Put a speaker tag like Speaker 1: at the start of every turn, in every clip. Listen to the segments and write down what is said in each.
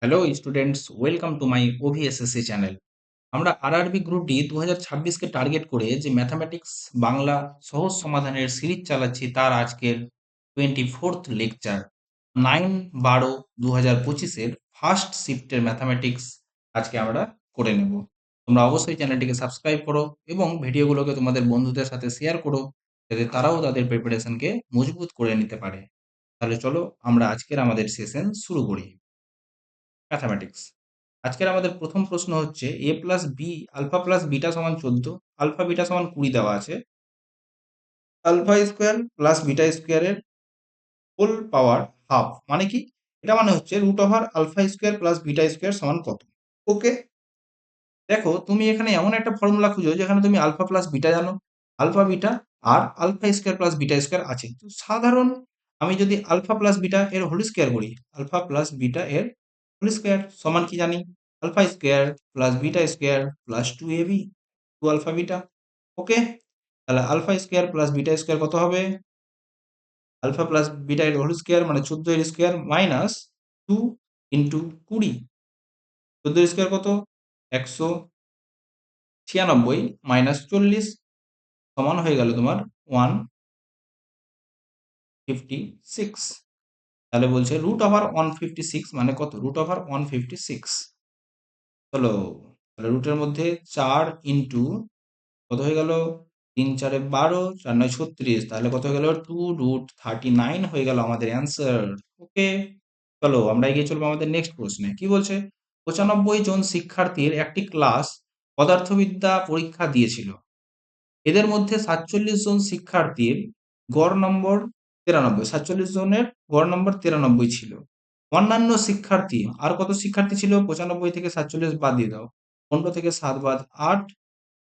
Speaker 1: Hello students, welcome to my OVSSC channel. আমরা RRB group D 2026 কে target করে যে ম্যাথামেটিক্স বাংলা সহজ সমাধানের সিরিজ চালাচ্ছি তার আজকের 24th লেকচার 9/12/2025 ফার্স্ট শিফটের ম্যাথামেটিক্স আজকে আমরা করে নেব। তোমরা অবশ্যই চ্যানেলটিকে সাবস্ক্রাইব করো এবং ভিডিওগুলোকে তোমাদের বন্ধুদের সাথে শেয়ার করো যাতে তারাও তাদের প্রিপারেশনকে মজবুত করে নিতে পারে। তাহলে চলো আমরা আজকের আমাদের সেশন শুরু করি। ম্যাথামেটিক্স। আজকের আমাদের প্রথম প্রশ্ন হচ্ছে a plus b alpha plus beta সমান 14, আলফা বিটা সমান 20 দেওয়া আছে। আলফা স্কোয়ার প্লাস বিটা স্কোয়ারের হোল পাওয়ার হাফ মানে কি? এটা মানে হচ্ছে root over alpha square plus beta square সমান কত? ওকে, দেখো তুমি এখানে এমন একটা ফর্মুলা খুঁজো যেখানে তুমি আলফা প্লাস বিটা জানো, আলফা বিটা আর alpha square plus beta square আছে। তো সাধারণ আমি যদি আলফা প্লাস বিটা এর হোল স্কোয়ার করি, আলফা প্লাস বিটা এর হোল স্কোয়ার সমান কি জানি? Alpha square plus beta square plus 2ab, 2 alpha beta. Okay, তাহলে alpha square plus beta square কত হবে? আলফা প্লাস বিটা এর হোল স্কোয়ার মানে 14 এর স্কোয়ার মাইনাস 2 ইন্টু 20। 14 এর স্কোয়ার কত? 196 মাইনাস 40 সমান হয়ে গেল তোমার 156। তাহলে বলছে রুট ওভার 156 মানে কত? রুট ওভার 156 হলো। তাহলে রুটের মধ্যে 4 ইন্টু কত হয়ে গেল? 3 4 12, 4 9 36, তাহলে কত হয়ে গেল? 2√39 হয়ে গেল আমাদের অ্যান্সার। ওকে, চলো আমরা এগিয়ে চলবো আমাদের নেক্সট প্রশ্নে। কি বলছে? 95 জন শিক্ষার্থীর একটি ক্লাস পদার্থবিদ্যা পরীক্ষা দিয়েছিল। এদের মধ্যে 47 জন শিক্ষার্থীর গড় নম্বর 93, 47 জনের গড় নম্বর 93 ছিল। অন্যান্য শিক্ষার্থী আর কত শিক্ষার্থী ছিল? 95 থেকে 47 বাদ দিয়ে দাও, 15 থেকে 7 বাদ 8,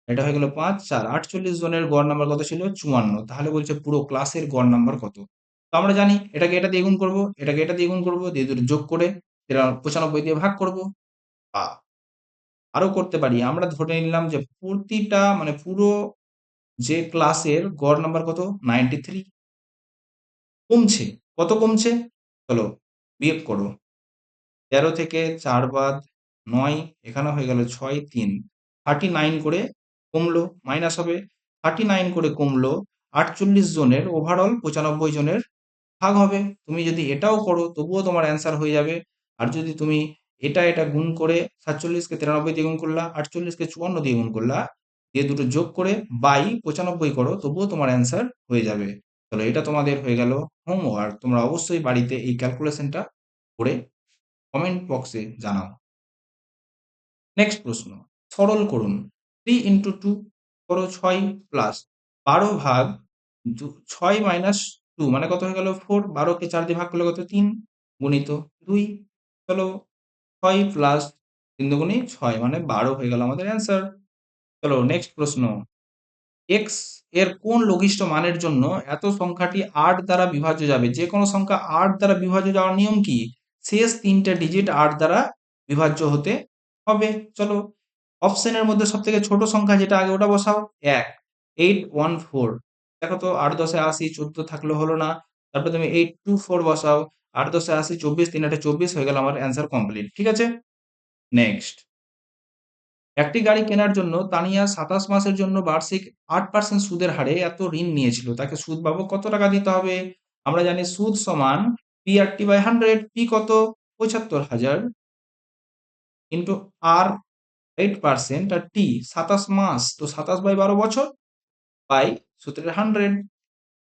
Speaker 1: এটা হয়ে গেল 5 4, 48 জনের গড় নাম্বার কত ছিল? 54। তাহলে বলছে পুরো ক্লাসের গড় নাম্বার কত? তো আমরা জানি এটাকে এটা দিয়ে গুণ করব, এটাকে এটা দিয়ে গুণ করব, দিয়ে দুটো যোগ করে 95 দিয়ে ভাগ করব। বা আরো করতে পারি, আমরা ধরে নিলাম যে প্রতিটা মানে পুরো যে ক্লাসের গড় নাম্বার কত? 93। কমছে, কত কমছে? চলো বিয়োগ করো। 13 থেকে 4 বাদ 9, এখানে হয়ে গেল 6 3, 39 করে কমলো, মাইনাস হবে 39 করে কমলো। 48 জনের ওভারঅল 95 জনের ভাগ হবে। তুমি যদি এটাও করো তবুও তোমার অ্যান্সার হয়ে যাবে। আর যদি তুমি এটা গুণ করে 47 কে 93 দিয়ে গুণ করলা, 48 কে 54 দিয়ে গুণ করলা, দিয়ে দুটো যোগ করে বাই 95 করো তবুও তোমার অ্যান্সার হয়ে যাবে। চলো এটা তোমাদের হয়ে গেল হোমওয়ার্ক। তোমরা অবশ্যই বাড়িতে এই ক্যালকুলেশনটা করে কমেন্ট বক্সে জানাও। নেক্সট প্রশ্ন, সরল করুন। 3 ইন্টু 2 করো 6 প্লাস 12 ভাগ 6 মাইনাস 2 মানে কত হয়ে গেল? 4। 12 কে 4 দিয়ে ভাগ করলে কত? 3 গুণিত 2। চলো 6 প্লাস 3 দুগুণে 6 মানে 12 হয়ে গেল আমাদের অ্যান্সার। চলো নেক্সট প্রশ্ন, এক্স এর কোন লঘিষ্ঠ মানের জন্য এত সংখ্যাটি 8 দ্বারা বিভাজ্য যাবে? যে কোনো সংখ্যা 8 দ্বারা বিভাজ্য যাওয়ার নিয়ম কি? শেষ 3টে ডিজিট 8 দ্বারা বিভাজ্য হতে হবে। চলো অপশনের মধ্যে সব থেকে ছোট সংখ্যা যেটা আগে ওটা বসাও। 1, 814। দেখো তো 8 10 80, 14 থাকলে হলো না। তারপর তুমি 824 বসাও। 8 10 80, 24, 3 8 24 হয়ে গেল আমার অ্যান্সার কমপ্লিট। ঠিক আছে, নেক্সট, একটি গাড়ি কেনার জন্য তানিয়া 27 মাসের জন্য বার্ষিক 8% সুদের হারে এত ঋণ নিয়েছিল। তাকে সুদ বাবদ কত টাকা দিতে হবে? আমরা জানি সুদ সমান P/100। পি কত? 75,000 ইন্টু আর 8% আর টি 27 মাস, তো 27/12 বছর বাই সূত্রের 100।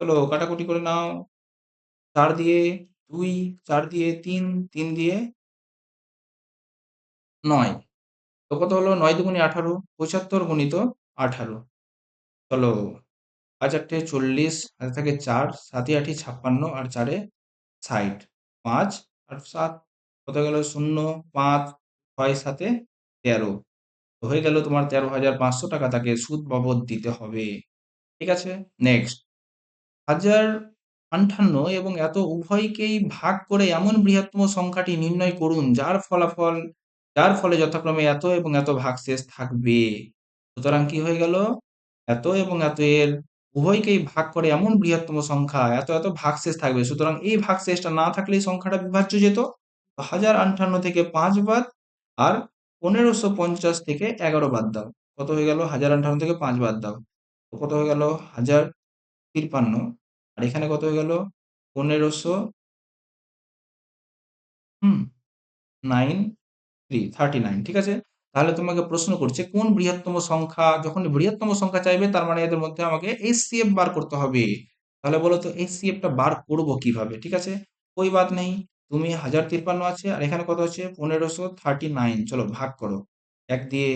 Speaker 1: চলো কাটাকুটি করে নাও। 4 দিয়ে 2, 4 দিয়ে 3, 3 দিয়ে 9, তো কত হলো? 9 দুগুণে 18, 75 গুণিত 18। চলো 5 8 40, হাতে থাকে 4, 7 8 56 আর 4 60, 5 আর 7 কত গেল? 0 5 6 7 13, হয়ে গেল তোমার 13,500 টাকা তাকে সুদ বাবদ দিতে হবে। ঠিক আছে, নেক্সট, 1058 এবং এত উভয়কেই ভাগ করে এমন বৃহত্তম সংখ্যাটি নির্ণয় করুন যার ফলে যথাক্রমে এত এবং এত ভাগশেষ থাকবে। সুতরাং কি হয়ে গেল? এত এবং এত এর উভয়কেই ভাগ করে এমন বৃহত্তম সংখ্যা এত এত ভাগশেষ থাকবে। সুতরাং এই ভাগশেষটা না থাকলে এই সংখ্যাটা বিভাজ্য যেত। 1058 থেকে 5 বাদ, আর 1550 থেকে 11 বাদ দাও। কত হয়ে গেল? 1058 থেকে 5 বাদ দাও, তো কত হয়ে গেল? 1053। আর এখানে কত হয়ে গেল? 1500 9 39, ঠিক আছে? তাহলে তোমাকে প্রশ্ন করছে কোন বৃহত্তম সংখ্যা, যখন বৃহত্তম সংখ্যা চাইবে তার মানে এদের মধ্যে আমাকে HCF বার করতে হবে। তাহলে বলো তো HCF টা বার করব কিভাবে? ঠিক আছে, কোই বাত নেই, তুমি 1053 আছে আর এখানে কত আছে? 1539, চলো ভাগ করো। 1 দিয়ে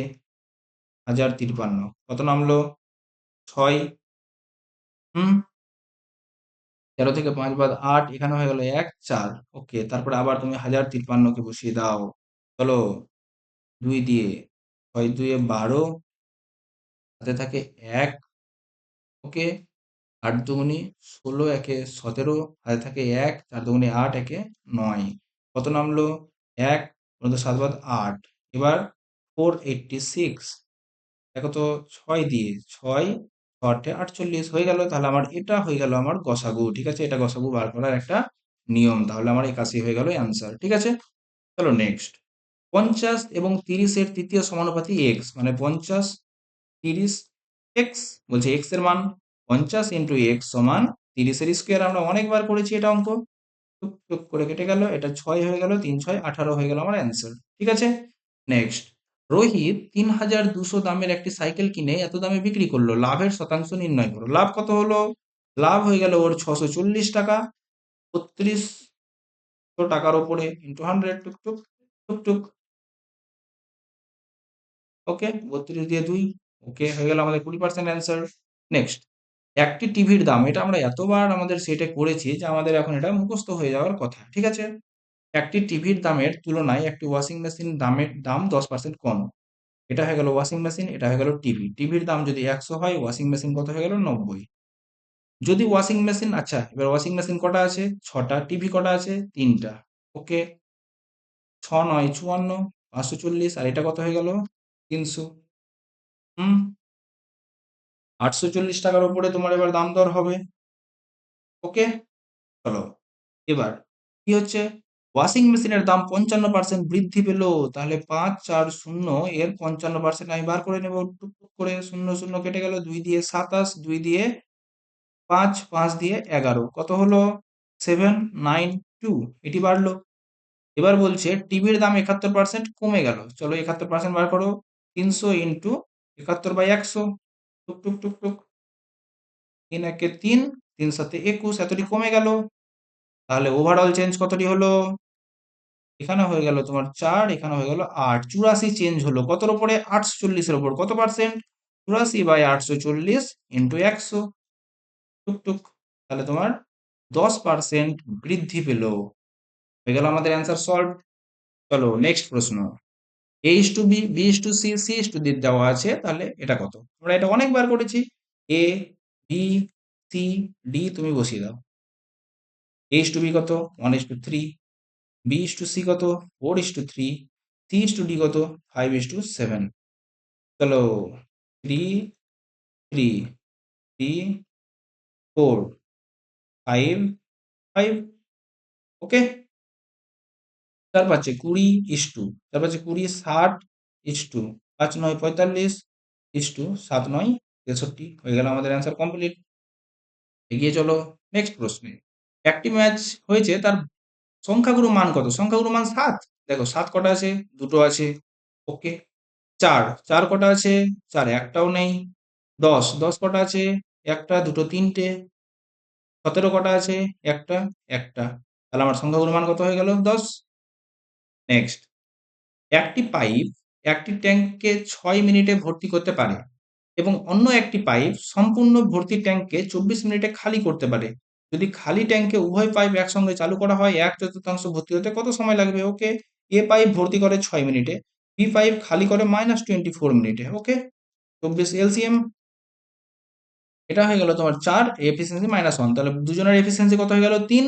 Speaker 1: 1053 কত নামলো? 6। হুম 13 থেকে 5 বাদ 8, এখানে হয়ে গেল 1 4। ওকে, তারপরে আবার তুমি 1053 কে বসিয়ে দাও। চলো 2 দিয়ে 6 2 12, হাতে থাকে 1। ওকে, 8 দুগুনি 16, একে 17, হাতে থাকে 1, 4 দুগুনি 8, একে 9। কত নামলো? 1 7 বাদ 8। এবার 486, দেখো তো 6 দিয়ে 6 8 48 হয়ে গেল। তাহলে আমার এটা হয়ে গেল আমার গসাগু, ঠিক আছে? এটা গসাগু বার করার একটা নিয়ম। তাহলে আমার 81 হয়ে গেল অ্যান্সার, ঠিক আছে? চলো নেক্সট। 50 এবং 30 এর তৃতীয় সমানুপাতি এক্স, মানে 50 30 এক্স, বলছে এক্স এর মান 50 ইন্টু এক্স সমান 30 এর স্কোয়ার। আমরা অনেকবার করেছি এটা অঙ্ক, টুক টুক করে কেটে গেল, এটা 6 হয়ে গেল, 3 6 18 হয়ে গেল আমার অ্যান্সার, ঠিক আছে? নেক্সট, রোহিত 3200 দামের একটি সাইকেল কিনে এত দামে বিক্রি করলো, লাভের শতাংশ নির্ণয় করো। লাভ কত হলো? লাভ হয়ে গেল ওর 640 টাকা, 3200 টাকার উপরে ইন্টু 100, টুকটুক টুকটুক। ওকে, 32 দিয়ে 2, ওকে হয়ে গেল আমাদের 20% অ্যান্সার। নেক্সট, একটি টিভির দাম, এটা আমরা এতবার আমাদের সেটে করেছি যে আমাদের এখন এটা মুখস্থ হয়ে যাওয়ার কথা, ঠিক আছে? একটি টিভির দামের তুলনায় একটি ওয়াশিং মেশিন দামের দাম 10% কম। এটা হয়ে গেল ওয়াশিং মেশিন, এটা হয়ে গেল টিভি। টিভির দাম যদি 100 হয়, ওয়াশিং মেশিন কত হয়ে গেল? 90। যদি ওয়াশিং মেশিন, আচ্ছা এবার ওয়াশিং মেশিন কটা আছে? 6টা। টিভি কটা আছে? 3টা। ওকে, 6 9 54, 540, আর এটা কত হয়ে গেল? 300। হুম 840 টাকার উপরে তোমার এবার দাম দর হবে। ওকে, চলো এবার কি হচ্ছে? ওয়াশিং মেশিনের দাম 55% বৃদ্ধি পেল। তাহলে 540 এর 55% আমি বার করে নেব, টুকটুক করে, শূন্য শূন্য কেটে গেল, 2 দিয়ে 27, 2 দিয়ে 5, 5 দিয়ে 11, কত হলো? 792, এটি বাড়লো। এবার বলছে টিভির দাম 71% কমে গেল, চলো 71% বার করো। 300 ইন্টু 71/100, টুক টুক টুক টুক, 3 একে 3, 3 7 21, এতটি কমে গেল। তাহলে ওভারঅল চেঞ্জ কতটি হলো? এখানে হয়ে গেল তোমার 4, এখানে হয়ে গেল 8, 84 চেঞ্জ হলো কতর উপরে? 840 এর উপর। কত পার্সেন্ট? 84/840 ইন্টু 100, টুকটুক। তাহলে তোমার 10% বৃদ্ধি পেল। হয়ে গেল আমাদের অ্যান্সার সলভ। চলো নেক্সট প্রশ্ন। A is to B, B is to C, C is to D দেওয়া আছে, তাহলে এটা কত? আমরা এটা অনেকবার করেছি। এ বি সি ডি তুমি বসিয়ে দাও। এ ইস টু বি কত? 1:3, বি ইস টু সি কত? 4:3, সি ইস টু ডি কত? 5:7। চলো 3 3 3 4 5 5। ওকে, তারপর আছে 20:, তারপর আছে 20 60 ইস্টু 5 9 45 ইস্টু 7 9 63। হয়ে গেল আমাদের অ্যান্সার কমপ্লিট। এগিয়ে চলো নেক্সট প্রশ্নে। একটি ম্যাচ হয়েছে, তার সংখ্যাগুরু মান কত? সংখ্যাগুরু মান 7। দেখো 7 কটা আছে? দুটো আছে। ওকে, 4 4 কটা আছে? 4 একটাও নেই। 10 10 কটা আছে? একটা দুটো তিনটে। 17 কটা আছে? একটা একটা। তাহলে আমার সংখ্যাগুরু মান কত হয়ে গেল? 10। নেক্সট, একটি পাইপ একটি ট্যাঙ্ককে 6 মিনিটে ভর্তি করতে পারে এবং অন্য একটি পাইপ সম্পূর্ণ ভর্তি ট্যাঙ্ককে 24 মিনিটে খালি করতে পারে। যদি খালি ট্যাঙ্কে উভয় পাইপ একসঙ্গে চালু করা হয়, 1/4 ভর্তি হতে কত সময় লাগবে? ওকে, এ পাইপ ভর্তি করে 6 মিনিটে, বি পাইপ খালি করে -24 মিনিটে। ওকে, 24 এলসিএম, এটা হয়ে গেল তোমার 4, এফিসিয়েন্সি -1, তাহলে দুজনের এফিসিয়েন্সি কত হয়ে গেল? 3।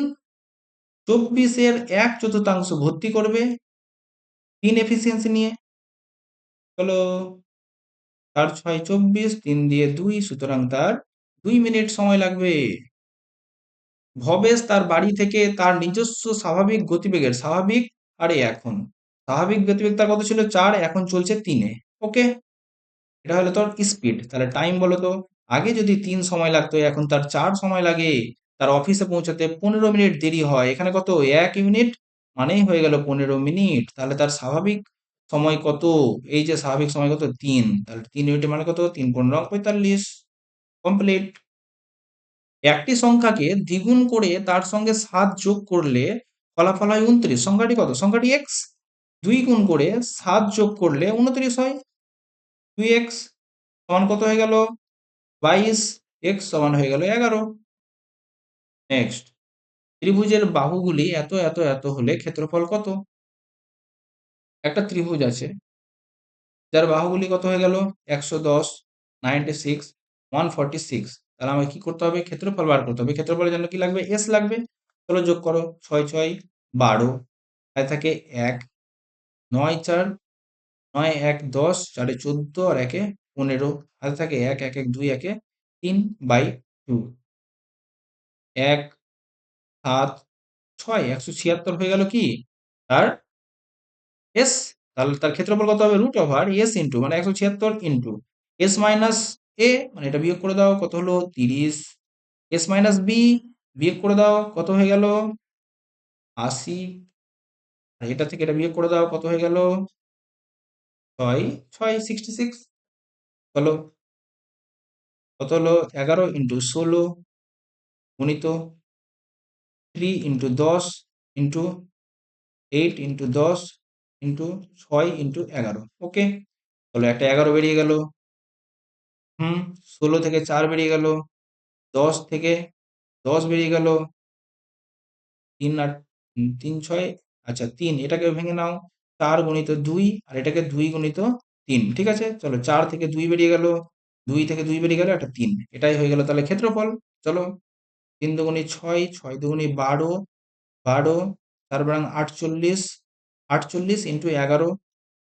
Speaker 1: 24 এর 1/4 ভর্তি করবে 3 এফিসিয়েন্সি নিয়ে। চলো 4 6 24, 3 দিয়ে 2, সুতরাং তার 2 মিনিট সময় লাগবে। ভবেশ তার বাড়ি থেকে তার নিজস্ব স্বাভাবিক গতিবেগের, স্বাভাবিক আরে এখন স্বাভাবিক গতিবেগ কত ছিল 4, এখন চলছে 3-এ। ওকে, এটা হলো তোর স্পিড। তাহলে টাইম বলো তো, আগে যদি 3 সময় লাগতো, এখন তার 4 সময় লাগে। তার অফিসে পৌঁছাতে 15 মিনিট দেরি হয়, এখানে কত 1 ইউনিট মানেই হয়ে গেল 15 মিনিট। তাহলে তার স্বাভাবিক সময় কত? এই যে স্বাভাবিক সময় কত 3, তাহলে 3 ইউনিট মানে কত 3 15 45। কমপ্লিট। একটি সংখ্যাকে দ্বিগুণ করে তার সঙ্গে 7 যোগ করলে ফলাফল হয় 29। সংখ্যাটি কত? সংখ্যাটি এক্স। 2 গুণ করে 7 যোগ করলে 29 হয়। 2x সমান কত হয়ে গেল? 22। এক্স সমান হয়ে গেল 11। নেক্সট, ত্রিভুজের বাহুগুলি এত এত এত হলে ক্ষেত্রফল কত? একটা ত্রিভুজ আছে যার বাহুগুলি কত হয়ে গেল 110, 96, 146। তাহলে আমাকে কি করতে হবে? ক্ষেত্রফল বার করতে হবে। ক্ষেত্রফলের জন্য কি লাগবে? এস লাগবে। চলো যোগ করো। 6 6 12, আর থাকে 1, 9 4, 9 1 10, 4 14 আর 1 15, হাতে থাকে 1 1 1 2 1 3/2। 1 7 6 176 হয়ে গেল কি তার এস। তাহলে তার ক্ষেত্রফল কত হবে? রুট ওভার এস ইন্টু, মানে 176 ইন্টু এস মাইনাস এ, মানে এটা বিয়োগ করে দাও, কত হলো 30। এস মাইনাস বি বিয়োগ করে দাও, কত হয়ে গেল 80। আর এটা থেকে এটা বিয়োগ করে দাও, কত হয়ে গেল 6 6 66। হলো কত হলো 11 ইন্টু 16 গুণিত 3 into 10 into 8 into 10 into 6 into 11। ওকে, তাহলে একটা 11 বেরিয়ে গেল। 16 থেকে 4 বেরিয়ে গেল, 10 থেকে 10 বেরিয়ে গেল, 3 আর 3 6, আচ্ছা 3, এটাকে ভেঙে নাও, 4 গুণিত 2 আর এটাকে 2 গুণিত 3। ঠিক আছে, চলো 4 থেকে 2 বেরিয়ে গেল, 2 থেকে 2 বেরিয়ে গেল, একটা 3, এটাই হয়ে গেল তাহলে ক্ষেত্রফল। চলো 3 দুগুণি 6, 6 দুগুণি 12, 12 4 বারাং 48, 48 ইন্টু 11,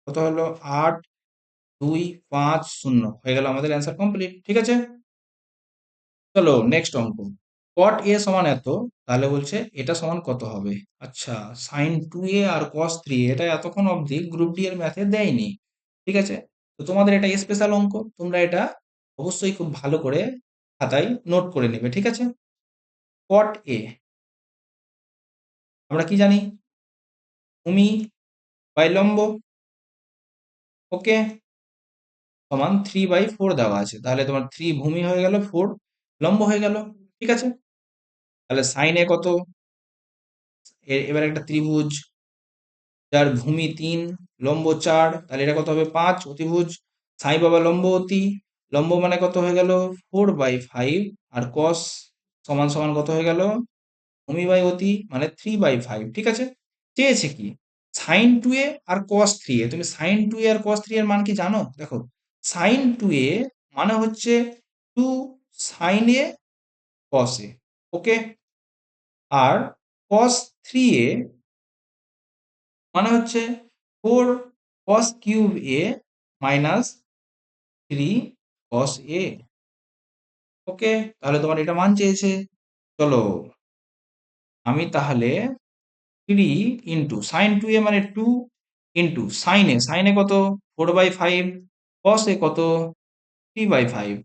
Speaker 1: কত হলো 8 2 5 0 হয়ে গেল আমাদের অ্যান্সার কমপ্লিট। ঠিক আছে, চলো নেক্সট অঙ্ক। cot a সমান এত, তাহলে বলছে এটা সমান কত হবে? আচ্ছা, sin 2a আর cos 3a, এটা এতক্ষণ অবধি গ্রুপ ডি এর ম্যাথে দেয়নি। ঠিক আছে, তো তোমাদের এটা স্পেশাল অঙ্ক, তোমরা এটা অবশ্যই খুব ভালো করে খাতায় নোট করে নেবে। ঠিক আছে, cot a আমরা কি জানি? ভূমি বাই লম্ব। ওকে, সমান 3/4 দেওয়া আছে, তাহলে তোমার 3 ভূমি হয়ে গেল, 4 লম্ব হয়ে গেল। ঠিক আছে, তাহলে সাইন এ কত? এবার একটা ত্রিভুজ যার ভূমি 3, লম্ব 4, তাহলে এটা কত হবে? 5 অতিভুজ। সাই বাবা লম্ব অতি, লম্ব মানে কত হয়ে গেল 4/5, আর কস সমান সমান কত হয়ে গেল? ভূমি বাই অতি মানে 3/5। ঠিক আছে, চেয়েছে কি? সাইন 2a আর কস 3a। তুমি সাইন 2a আর কস 3a এর মান কি জানো? দেখো, সাইন 2a মানে হচ্ছে 2 সাইন এ কস এ। ওকে, আর কস 3a মানে হচ্ছে 4 cos cube a minus 3 cos a। ওকে, তাহলে তোমার এটা মান চেয়েছে। চলো আমি তাহলে 3 ইন্টু সাইন 2a মানে 2 ইন্টু সাইন এ কত 4/5, cos এ কত 3/5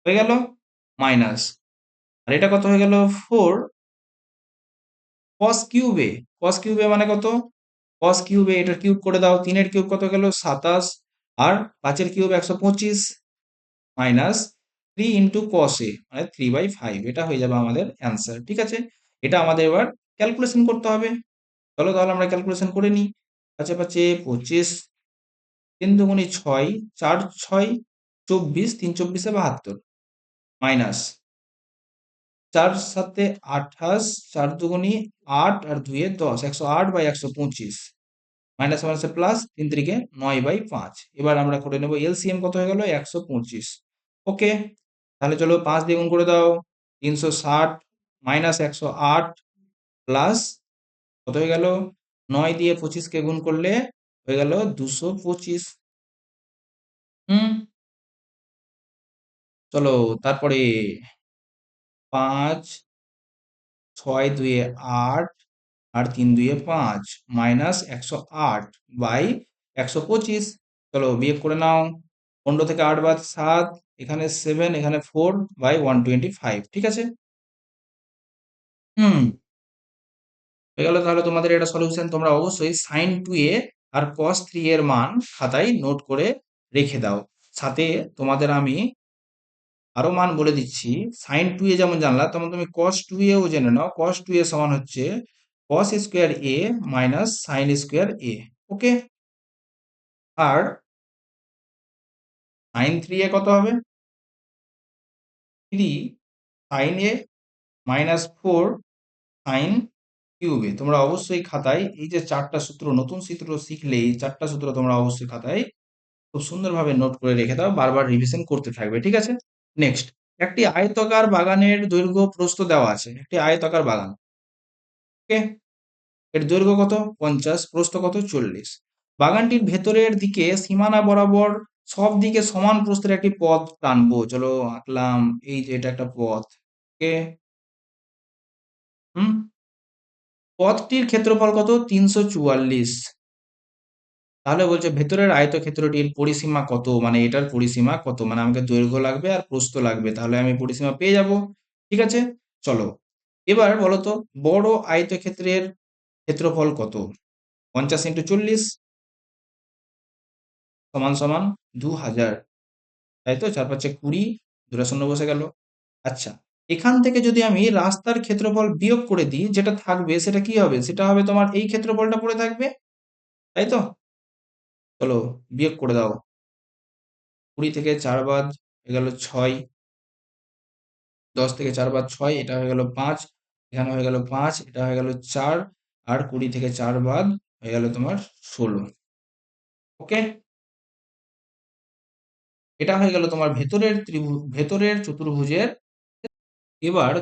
Speaker 1: হয়ে গেল, মাইনাস, আর এটা কত হয়ে গেল 4 cos কিউব এ মানে কত? cos কিউব এ এটা কিউব করে দাও, 3 এর কিউব কত গেল 27, আর 5 এর কিউব 125, মাইনাস 3 ইন্টু কস এ মানে 3/5, এটা হয়ে যাবে আমাদের অ্যান্সার। ঠিক আছে, এটা আমাদের এবার ক্যালকুলেশন করতে হবে। চলো তাহলে আমরা ক্যালকুলেশন করে নিই। পাঁচে পাঁচে 25, 3 দুগুণি 6, 4 6 24, 3 24 72, মাইনাস 4 7 28, 4 দুগুণি 8 আর 2 10, 108/125, মাইনাস মাইনাসে প্লাস, 3 3 9/5। এবার আমরা করে নেব এলসিএম, কত হয়ে গেল 125। ওকে, তাহলে চলো 5 দিয়ে গুণ করে দাও, 360 মাইনাস 108 প্লাস কত হয়ে গেল 9 দিয়ে 25 কে গুণ করলে হয়ে গেল 225। হুম, চলো তারপরে 5 6 2 8 আর 3 2 5 মাইনাস 108 বাই 125। চলো বিয়োগ করে নাও। 15 থেকে 8 বাদ 7, এখানে 7, এখানে 4 বাই 125। ঠিক আছে? হুম, হয়ে গেল। তাহলে তোমাদের এটা সলিউশন। তোমরা অবশ্যই sin 2a আর cos 3 এর মান খাতায় নোট করে রেখে দাও। সাথে তোমাদের আমি আরো মান বলে দিচ্ছি। sin 2a যেমন জানলা, তেমন তুমি cos 2a ও জেনে নাও। cos 2a সমান হচ্ছে cos square a minus sin square a। Okay? আর sin 3a কত হবে? 3 sin a minus 4 sin cube a। তোমরা অবশ্যই খাতায় এই যে 4টা সূত্র, নতুন সূত্র শিখলে এই 4টা সূত্র তোমরা অবশ্যই খাতায় খুব সুন্দরভাবে নোট করে রেখে দাও, বারবার রিভিশন করতে থাকবে। ঠিক আছে? নেক্সট, একটি আয়তাকার বাগানের দৈর্ঘ্য প্রস্থ দেওয়া আছে। একটি আয়তাকার বাগান। ওকে? এর দৈর্ঘ্য কত? 50, প্রস্থ কত? 40। বাগানটির ভেতরের দিকে সীমানা বরাবর সব দিকে সমান প্রস্থের একটি পথ টানবো। চলো আঁকলাম। এই যে এটা একটা পথ। ওকে? হুম, পথটির ক্ষেত্রফল কত? 344। তাহলে বলছে ভেতরের আয়তক্ষেত্রটির পরিসীমা কত, মানে এটার পরিসীমা কত, মানে আমাকে দৈর্ঘ্য লাগবে আর প্রস্থ লাগবে, তাহলে আমি পরিসীমা পেয়ে যাব। ঠিক আছে? চলো এবার বলো তো, বড় আয়তক্ষেত্রের ক্ষেত্রফল কত? 50 ইন্টু 40 সমান সমান 2000। তাই তো? 4 5 20, দুটা শূন্য বসে গেল। আচ্ছা, এখান থেকে যদি আমি রাস্তার ক্ষেত্রফল বিয়োগ করে দিই, যেটা থাকবে সেটা কি হবে? সেটা হবে তোমার এই ক্ষেত্রফলটা পড়ে থাকবে। তাই তো? চলো বিয়োগ করে দাও। 20 থেকে 4 বাদ হয়ে গেল 6, 10 থেকে 4 বাদ 6, এটা হয়ে গেল 5, এখানে হয়ে গেল 5, এটা হয়ে গেল 4, আর 20 থেকে 4 বাদ হয়ে গেল তোমার 16। ওকে? এটা হয়ে গেল তোমার ভেতরের চতুর্ভুজের। এবার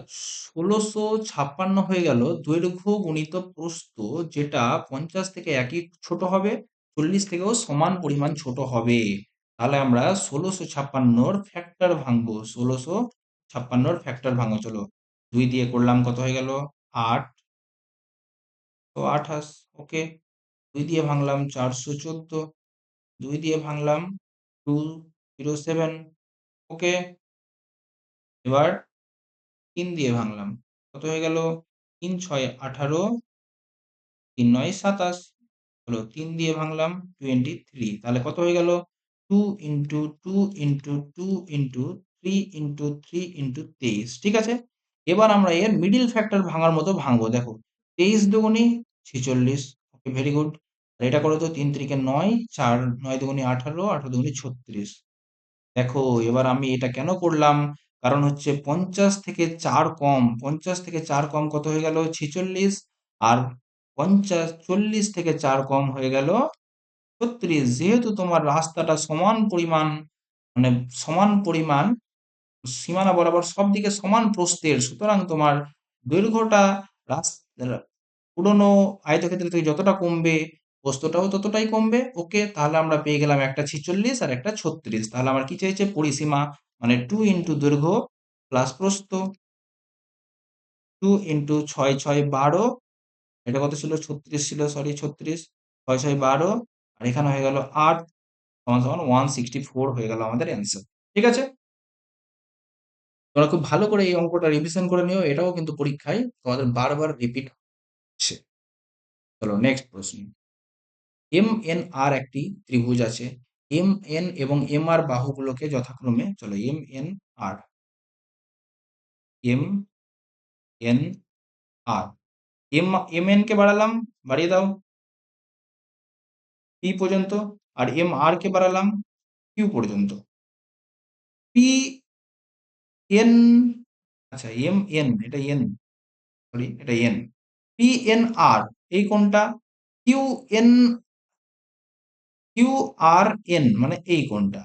Speaker 1: 1656 হয়ে গেল দৈর্ঘ্য গুণিত প্রস্থ, যেটা 50 থেকে একই ছোট হবে, 40 থেকেও সমান পরিমাণ ছোট হবে। তাহলে আমরা 1656 ফ্যাক্টর ভাঙবো। 1656 ফ্যাক্টর ভাঙো। চলো 2 দিয়ে করলাম, কত হয়ে গেল? 8, তো 28। ওকে? 2 দিয়ে ভাঙলাম 414, 2 দিয়ে ভাঙলাম 207। ওকে? এবার 3 দিয়ে ভাঙলাম, কত হয়ে গেল? 3 6 18, 3 9 27। হলো 3 দিয়ে ভাঙলাম 23। তাহলে কত হয়ে গেল? 2 into 2 into 2 into 3 into 3 into 23। ঠিক আছে? এবার আমরা এর মিডিল ফ্যাক্টর ভাঙার মতো ভাঙবো। দেখো 23 দুগুণি 46। ওকে, ভেরি গুড। এটা করো তো, 3 3 9, 4 9 দুগুণি 18, 18 দুগুণি 36। দেখো এবার আমি এটা কেন করলাম? কারণ হচ্ছে 50 থেকে 4 কম, 50 থেকে 4 কম কত হয়ে গেল? 46। আর 50 40 থেকে 4 কম হয়ে গেল 36। যেহেতু তোমার রাস্তাটা সমান পরিমাণ, মানে সমান পরিমাণ সীমানা বরাবর সব দিকে সমান প্রস্থের, সুতরাং তোমার দৈর্ঘ্যটা রাস্তার পুরোনো আয়তক্ষেত্র থেকে যতটা কমবে, প্রস্থটাও ততটাই কমবে। ওকে? তাহলে আমরা পেয়ে গেলাম একটা 46 আর একটা 36। তাহলে আমার কি চাইছে? পরিসীমা, মানে 2 ইন্টু দৈর্ঘ্য প্লাস প্রস্থ। 2 ইন্টু 6 6 12, এটা কত ছিল? 36 ছিল, সরি 36। 6 6 12, আর এখানে হয়ে গেল 8, সমান সমান 164 হয়ে গেল আমাদের অ্যান্সার। ঠিক আছে? তোমরা খুব ভালো করে এই অঙ্কটা রিভিশন করে নিও, এটাও কিন্তু পরীক্ষায় তোমাদের বারবার রিপিট হচ্ছে। চলো নেক্সট প্রশ্ন। এম এন আর একটি ত্রিভুজ আছে। এম এন এবং এম আর বাহুগুলোকে যথাক্রমে, চলো এম এন আর, এম এন আর, এম এন কে বাড়ালাম, বাড়িয়ে দাও পি পর্যন্ত, আর এম আর কে বাড়ালাম কিউ পর্যন্ত। পি এন, আচ্ছা এম এন, এটা এন, সরি এটা এন। পি এন আর এই কোণটা, Q N, Q R N মানে এই কোণটা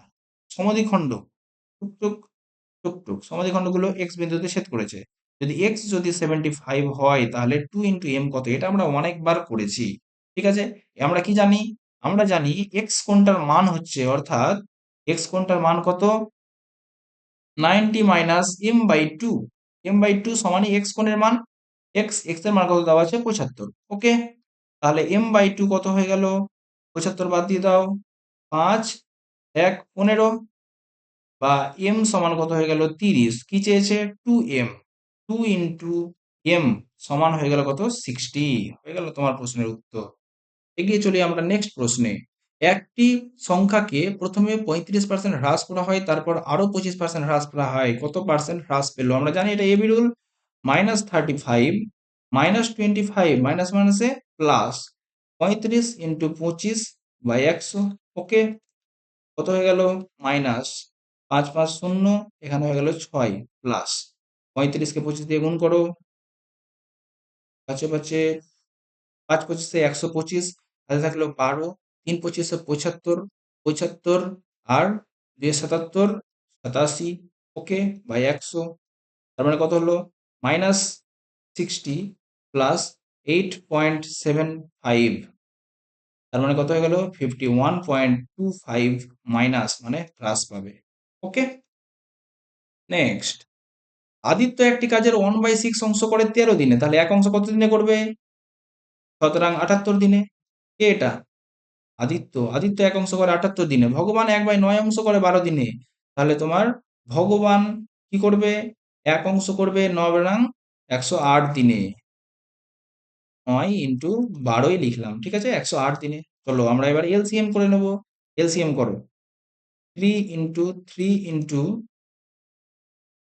Speaker 1: সমদ্বিখণ্ড। টুকটুক টুকটুক সমাধিখণ্ডগুলো এক্স বিন্দুতে ছেদ করেছে। যদি এক্স যদি 75 হয়, তাহলে 2 ইন্টু এম কত? এটা আমরা অনেকবার করেছি। ঠিক আছে? আমরা কি জানি? আমরা জানি এক্স কোণটার মান হচ্ছে, অর্থাৎ এক্স কোণটার মান কত? 90 minus M by two. M by two সমানই এক্স কোণের মান। এক্স এর মান কত দেওয়া আছে 75। ওকে, তাহলে m/2 কত হয়ে গেল? 75 বাদ দিয়ে দাও, 5 1 15, বা m সমান কত হয়ে গেল? 30। কি চেয়েছে? 2m, 2 ইন্টু m সমান হয়ে গেল কত? 60। হয়ে গেল তোমার প্রশ্নের উত্তর। এগিয়ে চলি আমরা নেক্সট প্রশ্নে। একটি সংখ্যাকে প্রথমে 35% হ্রাস করা হয়, তারপর আরো 25% হ্রাস করা হয়, কত পার্সেন্ট হ্রাস পেল? আমরা জানি এটা এবি রুল। -35, -25, মাইনাস মাইনাসে প্লাস, 35 ইন্টু 25/100। ওকে, কত হয়ে গেল? মাইনাস 5 5 শূন্য, এখানে হয়ে গেল 6, প্লাস 35কে 25 দিয়ে গুণ করো, পাঁচে পাঁচে 5 25 125, হাতে থাকলো 12, 3 25 75, 75 আর 2 77, 87। ওকে, বাই 100। তার মানে কত হলো? -60 প্লাস 8.75, তার মানে কত হয়ে গেল? 51.25 মাইনাস মানে প্লাস পাবে। ওকে, নেক্সট। আদিত্য একটি কাজের 1/6 অংশ করে 13 দিনে, তাহলে এক অংশ কত দিনে করবে? সুতরাং 78 দিনে। কে এটা? আদিত্য। আদিত্য এক অংশ করে 78 দিনে। ভগবান 1/9 অংশ করে 12 দিনে। তাহলে তোমার ভগবান কি করবে? এক অংশ করবে 9 108 দিনে। 9 ইন্টু 12ই লিখলাম, ঠিক আছে, 108 দিনে। চলো আমরা এবার এলসিএম করে নেব। এলসিএম করো, 3 ইন্টু 3 ইন্টু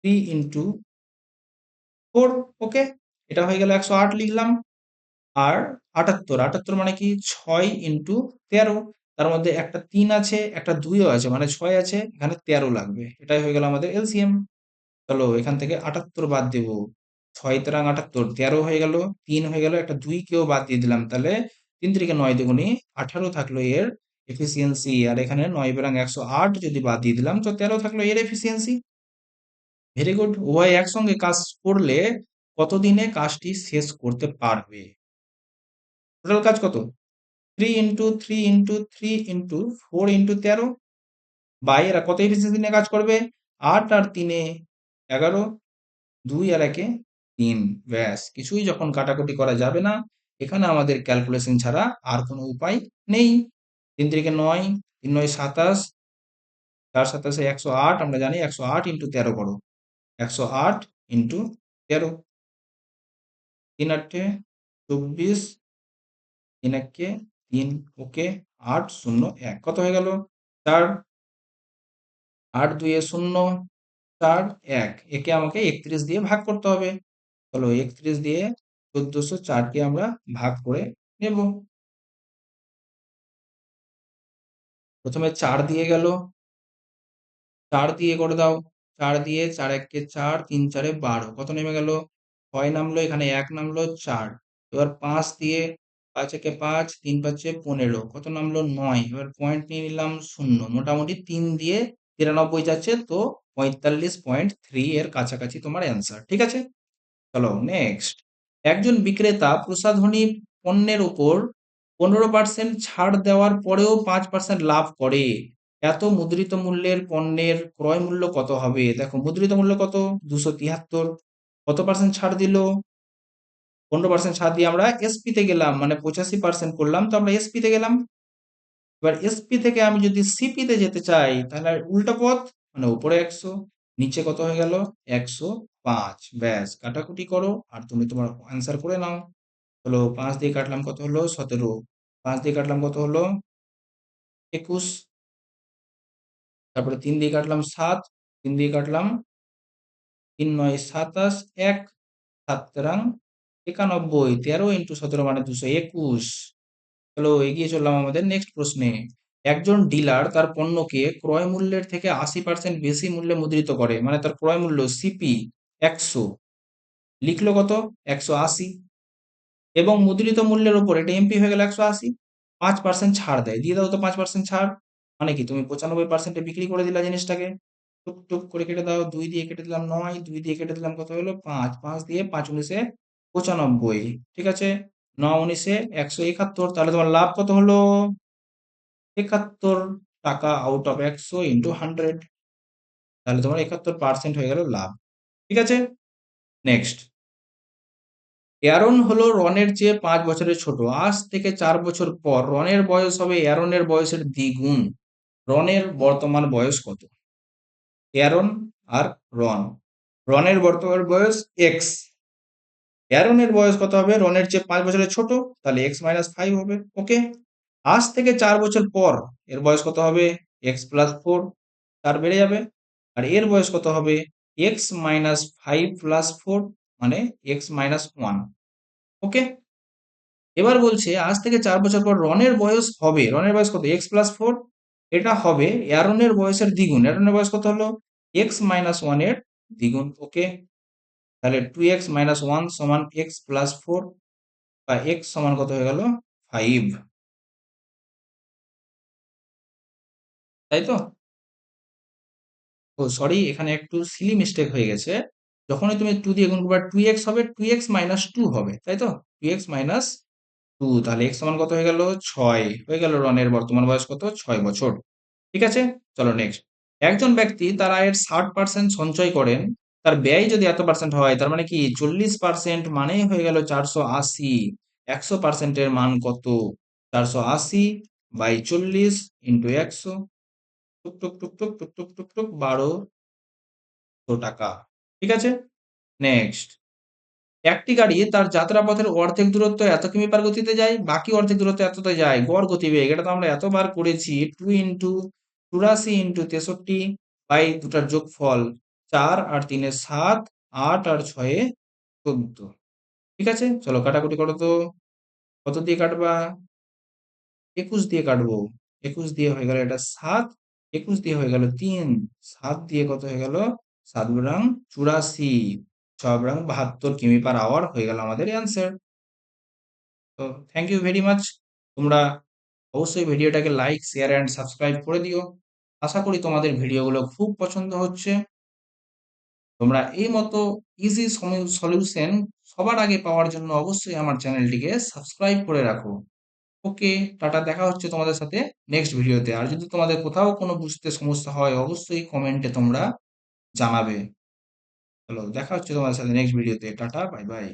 Speaker 1: 3 ইন্টু 4। ওকে, এটা হয়ে গেল 108 লিখলাম। আর 78, 78 মানে কি? 6 ইন্টু 13, তার মধ্যে একটা 3 আছে, একটা 2ও আছে, মানে 6 আছে, এখানে 13 লাগবে। এটাই হয়ে গেল আমাদের এলসিএম। চলো এখান থেকে 78 বাদ দেব, 6 তেরাং 78, 13 হয়ে গেল, 3 হয়ে গেল, একটা 2 কেও বাদ দিয়ে দিলাম, তাহলে 3 3 9 দুগুণে 18 থাকলো এর এফিসিয়েন্সি। আর এখানে 9 বেরাং 108 যদি বাদ দিয়ে দিলাম, তো 13 থাকলো এর এফিসিয়েন্সি। Very good. উভয় একসঙ্গে কাজ করলে কতদিনে কাজটি শেষ করতে পারবে? টোটাল কাজ কত? 3 ইন্টু 3 ইন্টু 3 ইন্টু 4 ইন্টু 13, বা এরা কত এফিসিয়েন্সি নিয়ে কাজ করবে? 8 আর 3 11, 2 আর 1 3। ব্যাস, কিছুই যখন কাটাকুটি করা যাবে না, এখানে আমাদের ক্যালকুলেশন ছাড়া আর কোনো উপায় নেই। 3 3 9, 3 9 27, 4 27 108, আমরা জানি 108 ইন্টু 13 করো, 108 ইন্টু 13, 3 8 24, 3 1 3। ওকে, 8 0 1 কত হয়ে গেল? 4, 8 2 শূন্য, 4 1, একে আমাকে 31 দিয়ে ভাগ করতে হবে। চলো 31 দিয়ে 1404 কে আমরা ভাগ করে নেব। প্রথমে 4 দিয়ে গেল, 4 দিয়ে করে দাও, 4 দিয়ে 4 1 4, 3 4 12, কত নেমে গেল? 6 নামলো, এখানে 1 নামলো, 4। এবার 5 দিয়ে, 5 1 5, 3 5 15, কত নামলো? 9। এবার পয়েন্ট নিয়ে নিলাম 0, মোটামুটি 3 দিয়ে 93 যাচ্ছে, তো 45.3 এর কাছাকাছি তোমার অ্যান্সার। ঠিক আছে, চলো নেক্সট। একজন বিক্রেতা প্রসাধনী পণ্যের উপর 15% ছাড় দেওয়ার পরেও 5% লাভ করে। এত মুদ্রিত মূল্যের পণ্যের ক্রয় মূল্য কত হবে? দেখো মুদ্রিত মূল্য কত? 273। কত পার্সেন্ট ছাড় দিল? 15% ছাড় দিয়ে আমরা এসপি তে গেলাম, মানে 85% করলাম, তো আমরা এসপি তে গেলাম। এবার এসপি থেকে আমি যদি সিপি তে যেতে চাই, তাহলে উল্টো পথ, মানে উপরে 100, নিচে কত হয়ে গেল? 105। ব্যাস, কাটাকুটি করো আর তুমি তোমার অ্যান্সার করে নাও। হলো 5 দিয়ে কাটলাম কত হলো? 17। 5 দিয়ে কাটলাম কত হলো? 21। তারপরে 3 দিয়ে কাটলাম 7, 3 দিয়ে কাটলাম 3 9 27, 1 7 তেরাং 91, 13 ইন্টু 17 মানে 221। চলো এগিয়ে চললাম আমাদের নেক্সট প্রশ্নে। একজন ডিলার তার পণ্যকে ক্রয় মূল্যের থেকে 80% বেশি মূল্যে মুদ্রিত করে, মানে তার ক্রয় মূল্য সিপি 100, লিখলো কত? 180, এবং মুদ্রিত মূল্যের উপর এটা এমপি হয়ে গেল 180, 5% ছাড় দেয়। দিয়ে দাও তো 5% ছাড়, মানে কি তুমি 95%-এ বিক্রি করে দিলা জিনিসটাকে। টুক টুক করে কেটে দাও, 2 দিয়ে কেটে দিলাম 9, 2 দিয়ে কেটে দিলাম কত হলো? 5, 5 দিয়ে 5 19 95, ঠিক আছে, 9 19 171, তাহলে তোমার লাভ কত হলো? 71 টাকা আউট অফ 100 ইন্টু 100, তাহলে তোমার 71% হয়ে গেল লাভ। ঠিক আছে, নেক্সট। অ্যারন হলো রনের চেয়ে 5 বছরের ছোট। আজ থেকে 4 বছর পর রনের বয়স হবে অ্যারনের বয়সের দ্বিগুণ। রনের বর্তমান বয়স কত? অ্যারন আর রন। রনের বর্তমান বয়স এক্স। অ্যারনের বয়স কত হবে? রনের চেয়ে 5 বছরের ছোট, তাহলে এক্স মাইনাস 5 হবে। ওকে। আজ থেকে 4 বছর পর এর বয়স কত হবে? এক্স প্লাস 4, 4 বেড়ে যাবে। আর এর বয়স কত হবে? এক্স মাইনাস 5 প্লাস 4, মানে এক্স মাইনাস 1। ওকে। এবার বলছে আজ থেকে 4 বছর পর রনের বয়স হবে, রনের বয়স কত? এক্স প্লাস 4, এটা হবে অ্যারনের বয়সের দ্বিগুণ। অ্যারনের বয়স কত হলো? এক্স মাইনাস 1 এর দ্বিগুণ। ওকে। তাহলে 2x মাইনাস 1 সমান এক্স প্লাস 4, বা এক্স সমান কত হয়ে গেল? 5, তাই তো? ও সরি, এখানে একটু সিলি মিস্টেক হয়ে গেছে। যখনই তুমি 2 দিয়ে গুণ করবে 2x হবে, 2x মাইনাস 2 হবে, তাই তো? 2x মাইনাস 2, তাহলে x সমান কত হয়ে গেল? 6 হয়ে গেল। রনের বর্তমান বয়স কত? 6 বছর। ঠিক আছে? চলো নেক্সট। একজন ব্যক্তি তার আয়ের 60% সঞ্চয় করেন, তার ব্যয় যদি এত পার্সেন্ট হয়, তার মানে কি 40% মানেই হয়ে গেল 480। 100% এর মান কত? 480 বাই 40 ইন্টু 100, টুক টুক টুক টুক টুক টুক টুক টুক 1200 টাকা। ঠিক আছে? নেক্সট। একটি গাড়ি তার যাত্রাপথের অর্ধেক দূরত্ব এত কিমি পার গতিতে যায়, বাকি অর্ধেক দূরত্ব এতটাই যায়। গড় গতিবেগ, এটা তো আমরা এতবার করেছি। 2 ইন্টু 84 ইন্টু 63 বাই দুটার যোগফল 4 আর 3 এ 7, 8 আর 6 এ 14। ঠিক আছে? চলো কাটাকুটি করো তো। কত দিয়ে কাটবা? 21 দিয়ে কাটবো। 21 দিয়ে হয়ে গেল এটা 7, 21 দিয়ে হয়ে গেল 3, 7 দিয়ে কত হয়ে গেল? 7 বরং 84, 6 বরং 72 কিমি পার আওয়ার হয়ে গেল আমাদের অ্যান্সার। তো থ্যাংক ইউ ভেরি মাচ। তোমরা অবশ্যই ভিডিওটাকে লাইক, শেয়ার অ্যান্ড সাবস্ক্রাইব করে দিও। আশা করি তোমাদের ভিডিওগুলো খুব পছন্দ হচ্ছে। তোমরা এই মতো ইজি সলিউশন সবার আগে পাওয়ার জন্য অবশ্যই আমার চ্যানেলটিকে সাবস্ক্রাইব করে রাখো। ওকে, টাটা, দেখা হচ্ছে তোমাদের সাথে নেক্সট ভিডিওতে। আর যদি তোমাদের কোথাও কোনো বুঝতে সমস্যা হয় অবশ্যই কমেন্টে তোমরা জানাবে। চলো দেখা হচ্ছে তোমাদের সাথে নেক্সট ভিডিওতে। Tata, bye bye.